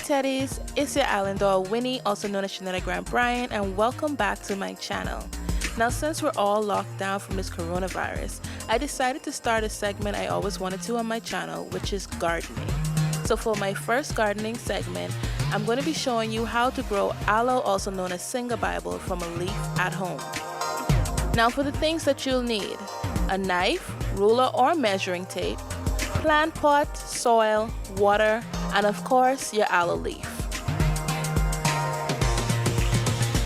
Teddies, it's your island doll Winnie, also known as Shanetta Grant Bryant, and welcome back to my channel. Now, since we're all locked down from this coronavirus, I decided to start a segment I always wanted to on my channel, which is gardening. So for my first gardening segment, I'm going to be showing you how to grow aloe, also known as Singer Bible, from a leaf at home. Now for the things that you'll need: a knife, ruler or measuring tape, plant pot, soil, water, and of course your aloe leaf.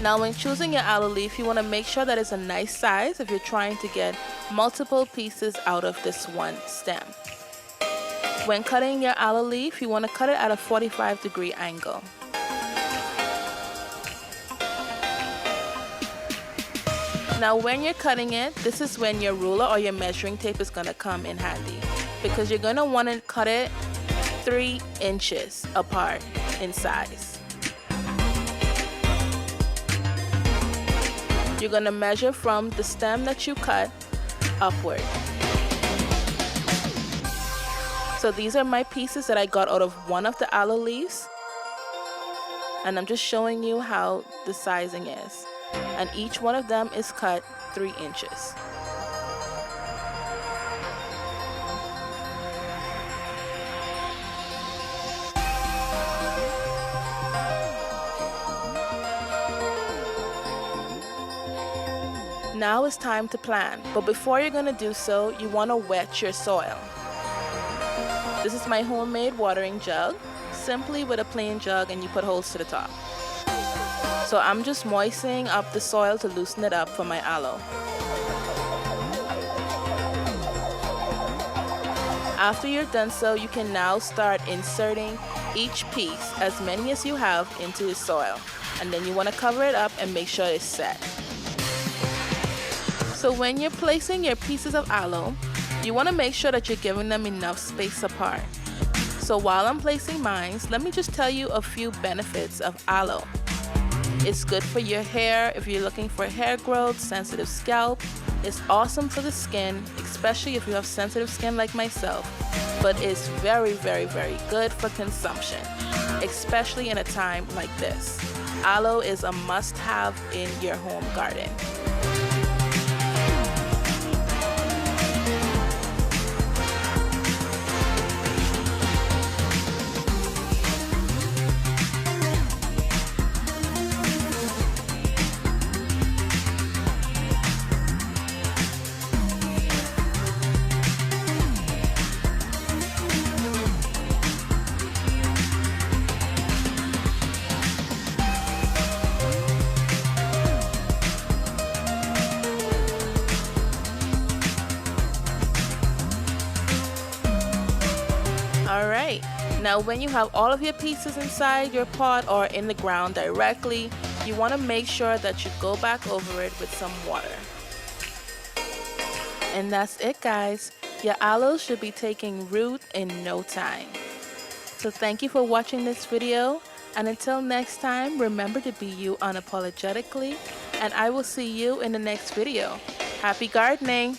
Now when choosing your aloe leaf, you want to make sure that it's a nice size if you're trying to get multiple pieces out of this one stem. When cutting your aloe leaf, you want to cut it at a 45-degree angle. Now when you're cutting it, this is when your ruler or your measuring tape is going to come in handy, because you're going to want to cut it 3 inches apart in size. You're going to measure from the stem that you cut upward. So these are my pieces that I got out of one of the aloe leaves, and I'm just showing you how the sizing is. And each one of them is cut 3 inches. Now it's time to plant, but before you're going to do so, you want to wet your soil. This is my homemade watering jug, simply with a plain jug, and you put holes to the top. So I'm just moistening up the soil to loosen it up for my aloe. After you're done so, you can now start inserting each piece, as many as you have, into the soil. And then you want to cover it up and make sure it's set. So when you're placing your pieces of aloe, you want to make sure that you're giving them enough space apart. So while I'm placing mine, let me just tell you a few benefits of aloe. It's good for your hair if you're looking for hair growth, sensitive scalp. It's awesome for the skin, especially if you have sensitive skin like myself. But it's very, very, very good for consumption, especially in a time like this. Aloe is a must-have in your home garden. Alright, now when you have all of your pieces inside your pot or in the ground directly, you want to make sure that you go back over it with some water. And that's it, guys. Your aloe should be taking root in no time. So thank you for watching this video, and until next time, remember to be you unapologetically, and I will see you in the next video. Happy gardening!